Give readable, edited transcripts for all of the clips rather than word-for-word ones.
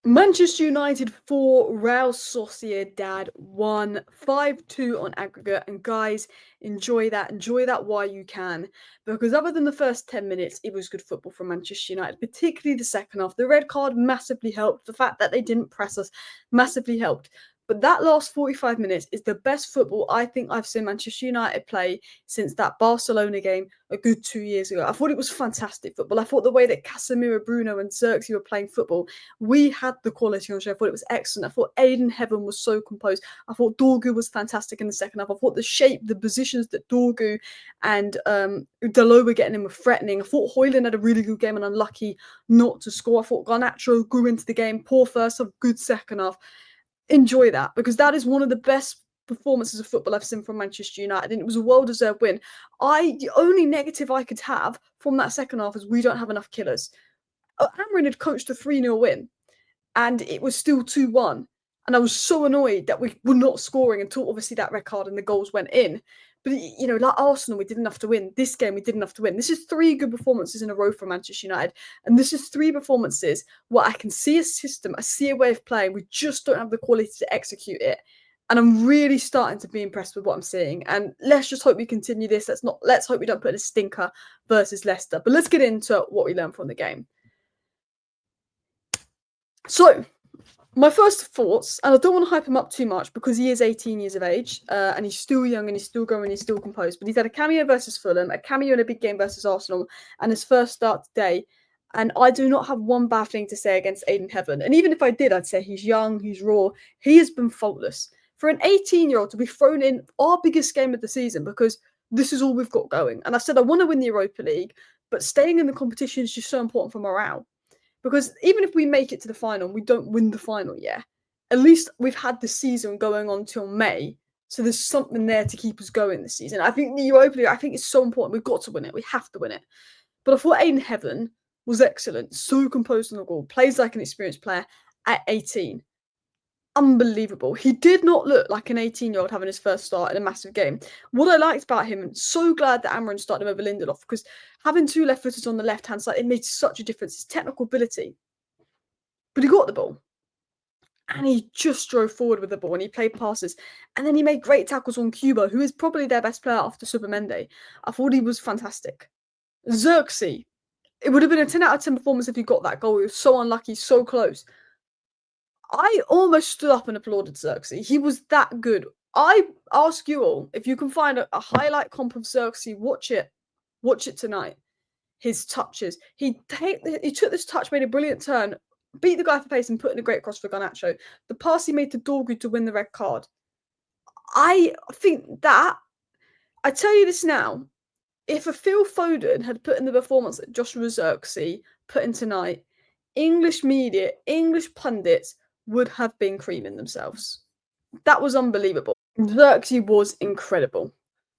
Manchester United 4, Real Sociedad 1, 5-2 on aggregate. And guys, enjoy that while you can. Because other than the first 10 minutes, it was good football from Manchester United, particularly the second half. The red card massively helped. The fact that they didn't press us massively helped. But that last 45 minutes is the best football I think I've seen Manchester United play since that Barcelona game a good 2 years ago. I thought it was fantastic football. I thought the way that Casemiro, Bruno and Zirkzee were playing football, we had the quality on show. I thought it was excellent. I thought Ayden Heaven was so composed. I thought Dorgu was fantastic in the second half. I thought the shape, the positions that Dorgu and Dalot were getting in were threatening. I thought Hojlund had a really good game and unlucky not to score. I thought Garnacho grew into the game. Poor first half, good second half. Enjoy that, because that is one of the best performances of football I've seen from Manchester United, and it was a well-deserved win. The only negative I could have from that second half is we don't have enough killers. Amorim had coached a 3-0 win, and it was still 2-1. And I was so annoyed that we were not scoring until obviously that red card and the goals went in. But, you know, like Arsenal, we did enough to win. This game, we did enough to win. This is 3 good performances in a row for Manchester United. And this is 3 performances where I can see a system, I see a way of playing. We just don't have the quality to execute it. And I'm really starting to be impressed with what I'm seeing. And let's just hope we continue this. Let's hope we don't put in a stinker versus Leicester. But let's get into what we learned from the game. So, my first thoughts, and I don't want to hype him up too much because he is 18 years of age and he's still young and he's still growing, he's still composed. But he's had a cameo versus Fulham, a cameo in a big game versus Arsenal, and his first start today. And I do not have one bad thing to say against Ayden Heaven. And even if I did, I'd say he's young, he's raw. He has been faultless. For an 18-year-old to be thrown in our biggest game of the season, because this is all we've got going. And I said I want to win the Europa League, but staying in the competition is just so important for morale. Because even if we make it to the final and we don't win the final yet, at least we've had the season going on till May. So there's something there to keep us going this season. I think the Europa League, I think it's so important. We've got to win it. We have to win it. But I thought Ayden Heaven was excellent. So composed on the ball. Plays like an experienced player at 18. Unbelievable. He did not look like an 18-year-old having his first start in a massive game. What I liked about him, and so glad that Amorim started him over Lindelof, because having 2 left footers on the left-hand side, it made such a difference. His technical ability. But he got the ball. And he just drove forward with the ball and he played passes. And then he made great tackles on Cuba, who is probably their best player after Supermende. I thought he was fantastic. Zirkzee. It would have been a 10 out of 10 performance if he got that goal. He was so unlucky, so close. I almost stood up and applauded Zirkzee. He was that good. I ask you all, if you can find a highlight comp of Zirkzee, watch it. Watch it tonight. His touches. He took this touch, made a brilliant turn, beat the guy for pace and put in a great cross for Garnacho. The pass he made to Dorgu to win the red card. I think that, I tell you this now, if a Phil Foden had put in the performance that Joshua Zirkzee put in tonight, English media, English pundits would have been creaming themselves. That was unbelievable. Zirkzee was incredible.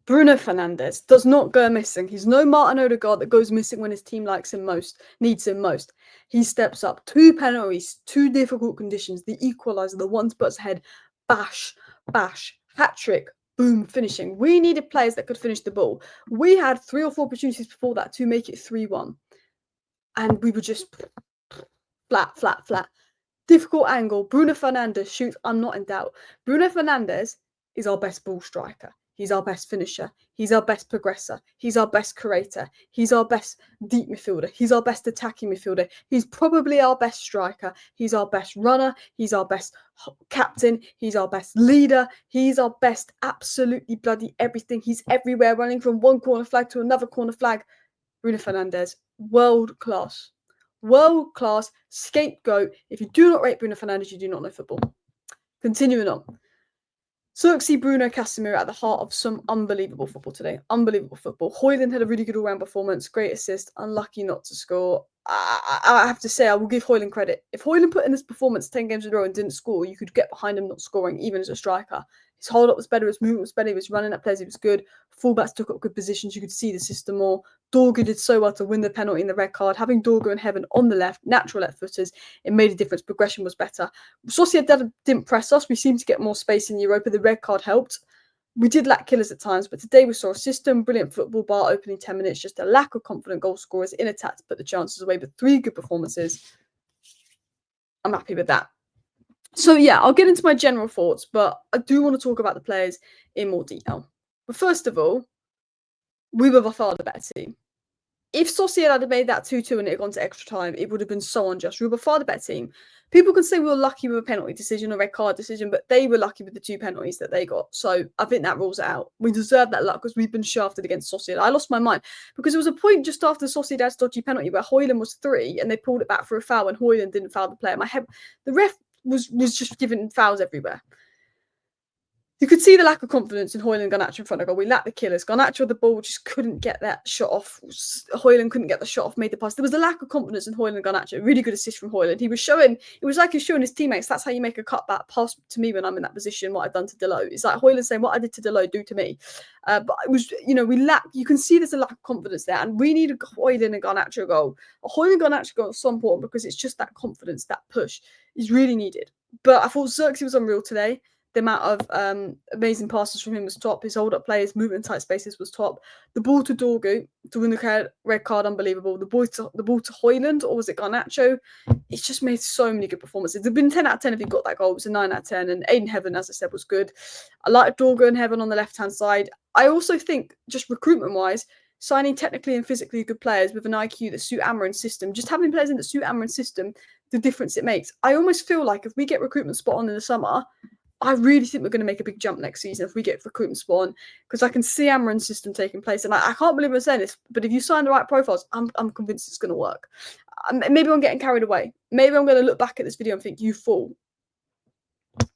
Bruno Fernandes does not go missing. He's no Martin Odegaard that goes missing when his team likes him most, needs him most. He steps up. 2 penalties, 2 difficult conditions, the equaliser, the one puts ahead, bash, hat-trick, boom, finishing. We needed players that could finish the ball. We had 3 or 4 opportunities before that to make it 3-1. And we were just flat. Difficult angle. Bruno Fernandes shoots. I'm not in doubt. Bruno Fernandes is our best ball striker. He's our best finisher. He's our best progressor. He's our best creator. He's our best deep midfielder. He's our best attacking midfielder. He's probably our best striker. He's our best runner. He's our best captain. He's our best leader. He's our best absolutely bloody everything. He's everywhere, running from one corner flag to another corner flag. Bruno Fernandes, world class. World class scapegoat. If you do not rate Bruno Fernandes, you do not know football. Continuing on. Zirkzee, Bruno, Casemiro at the heart of some unbelievable football today. Unbelievable football. Hojlund had a really good all-round performance. Great assist. Unlucky not to score. I have to say, I will give Hojlund credit. If Hojlund put in this performance 10 games in a row and didn't score, you could get behind him not scoring, even as a striker. His hold-up was better. His movement was better. He was running at plays. He was good. Fullbacks took up good positions. You could see the system more. Dorgu did so well to win the penalty in the red card. Having Dorgu and Heaven on the left, natural left footers, it made a difference. Progression was better. Sociedad didn't press us. We seemed to get more space in Europa. The red card helped. We did lack killers at times, but today we saw a system, brilliant football bar opening 10 minutes, just a lack of confident goal scorers in attack to put the chances away, but 3 good performances. I'm happy with that. So yeah, I'll get into my general thoughts, but I do want to talk about the players in more detail. But first of all, we were by far the better team. If Sociedad had made that 2-2 and it had gone to extra time, it would have been so unjust. We were by far the better team. People can say we were lucky with a penalty decision or red card decision, but they were lucky with the 2 penalties that they got. So I think that rules it out. We deserve that luck because we've been shafted against Sociedad. I lost my mind because there was a point just after Sociedad's dodgy penalty where Hojlund was 3 and they pulled it back for a foul and Hojlund didn't foul the player. The ref was just giving fouls everywhere. You could see the lack of confidence in Hojlund and Garnacho in front of goal. We lacked the killers. Garnacho with the ball just couldn't get that shot off. Hojlund couldn't get the shot off, made the pass. There was a lack of confidence in Hojlund and Garnacho. Really good assist from Hojlund. He was showing, it was like he was showing his teammates, that's how you make a cutback pass to me when I'm in that position, what I've done to Delo. It's like Hojlund saying, what I did to Delo, do to me. But it was, you can see there's a lack of confidence there. And we need a Hojlund and Garnacho goal. A Hojlund and Garnacho goal is so important because it's just that confidence, that push is really needed. But I thought Zirzkee was unreal today. The amount of amazing passes from him was top. His hold-up play, his movement in tight spaces was top. The ball to Dorgu to win the red card, unbelievable. The ball to Hojlund, or was it Garnacho? It's just made so many good performances. It'd been 10 out of 10 if he got that goal. It was a 9 out of 10. And Ayden Heaven, as I said, was good. I like Dorgu and Heaven on the left-hand side. I also think, just recruitment-wise, signing technically and physically good players with an IQ that suit Amorim's system, just having players in that suit Amorim's system, the difference it makes. I almost feel like if we get recruitment spot on in the summer, I really think we're going to make a big jump next season if we get recruitment spot on, because I can see Amorim's system taking place. And I can't believe I'm saying this, but if you sign the right profiles, I'm convinced it's going to work. Maybe I'm getting carried away. Maybe I'm going to look back at this video and think, you fool.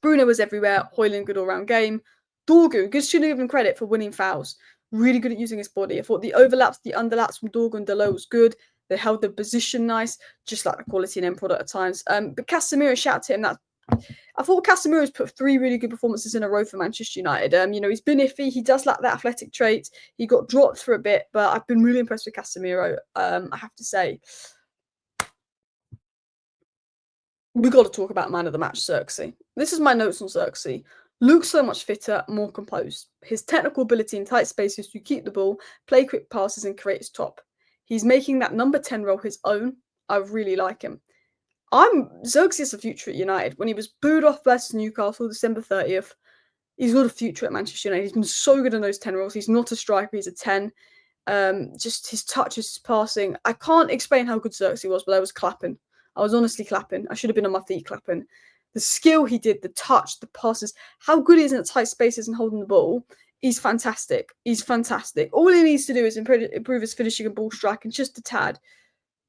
Bruno was everywhere. Hojlund, good all-round game. Dorgu, good, shouldn't give him credit for winning fouls. Really good at using his body. I thought the overlaps, the underlaps from Dorgu and Delo was good. They held the position nice, just like the quality and end product at times. But Casemiro, shout to him. I thought Casemiro's put 3 really good performances in a row for Manchester United. He's been iffy. He does lack that athletic trait. He got dropped for a bit, but I've been really impressed with Casemiro, I have to say. We've got to talk about man of the match, Zirkzee. This is my notes on Zirkzee. Looks so much fitter, more composed. His technical ability in tight spaces to keep the ball, play quick passes and create his top. He's making that number 10 role his own. I really like him. Zirkzee is the future at United. When he was booed off versus Newcastle December 30th, he's got a future at Manchester United. He's been so good in those 10 roles. He's not a striker, he's a 10. Just his touches, his passing. I can't explain how good Zirkzee was, but I was clapping. I was honestly clapping. I should have been on my feet clapping. The skill he did, the touch, the passes, how good he is in tight spaces and holding the ball. He's fantastic. He's fantastic. All he needs to do is improve his finishing and ball striking just a tad.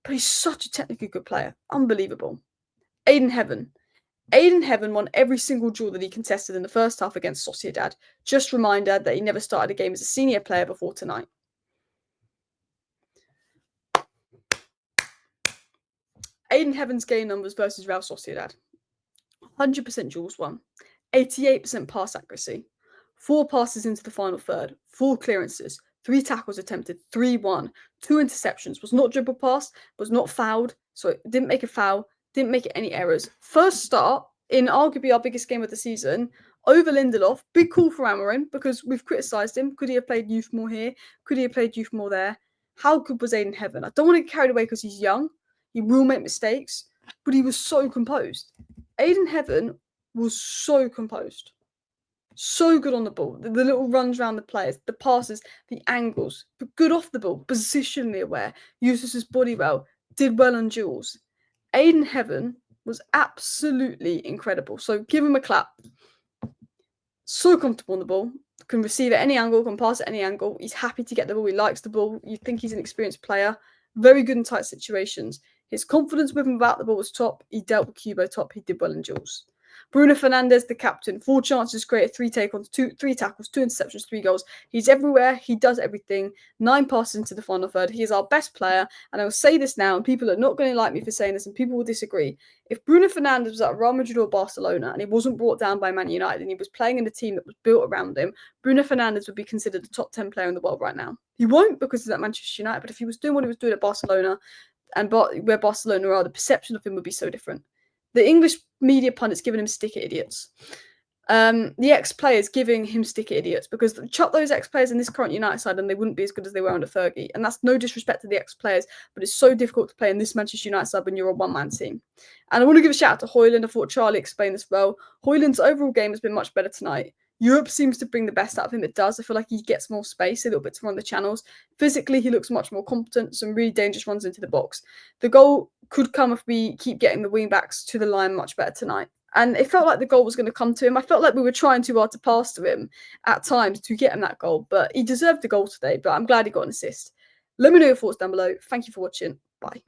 But he's such a technically good player. Unbelievable. Ayden Heaven. Ayden Heaven won every single duel that he contested in the first half against Sociedad. Just reminder that he never started a game as a senior player before tonight. Ayden Heaven's game numbers versus Real Sociedad. 100% duels won. 88% pass accuracy. 4 passes into the final third. 4 clearances. 3 tackles attempted. 3-1. 2 interceptions. Was not dribble pass. Was not fouled. So it didn't make a foul. Didn't make any errors. First start in arguably our biggest game of the season over Lindelof. Big call for Amorim because we've criticised him. Could he have played youth more here? Could he have played youth more there? How good was Ayden Heaven? I don't want to get carried away because he's young. He will make mistakes, but he was so composed. Ayden Heaven was so composed. So good on the ball. The little runs around the players, the passes, the angles. But good off the ball, positionally aware, uses his body well, did well on duels. Ayden Heaven was absolutely incredible. So give him a clap. So comfortable on the ball. Can receive at any angle, can pass at any angle. He's happy to get the ball. He likes the ball. You think he's an experienced player. Very good in tight situations. His confidence with him about the ball was top. He dealt with Cubo top. He did well in duels. Bruno Fernandes, the captain, 4 chances created, 3 take-ons, 3 tackles, 2 interceptions, 3 goals. He's everywhere. He does everything. 9 passes into the final third. He is our best player. And I will say this now, and people are not going to like me for saying this, and people will disagree. If Bruno Fernandes was at Real Madrid or Barcelona and he wasn't brought down by Man United and he was playing in a team that was built around him, Bruno Fernandes would be considered the top 10 player in the world right now. He won't because he's at Manchester United, but if he was doing what he was doing at Barcelona and where Barcelona are, the perception of him would be so different. The English media pundits giving him stick at idiots. the ex-players giving him sticky idiots, because chuck those ex-players in this current United side and they wouldn't be as good as they were under Fergie. And that's no disrespect to the ex-players, but it's so difficult to play in this Manchester United side when you're a one-man team. And I want to give a shout out to Hojlund. I thought Charlie explained this well. Hojlund's overall game has been much better tonight. Europe seems to bring the best out of him. It does. I feel like he gets more space, a little bit to run the channels. Physically, he looks much more competent. Some really dangerous runs into the box. The goal could come if we keep getting the wing backs to the line much better tonight. And it felt like the goal was going to come to him. I felt like we were trying too hard to pass to him at times to get him that goal. But he deserved the goal today. But I'm glad he got an assist. Let me know your thoughts down below. Thank you for watching. Bye.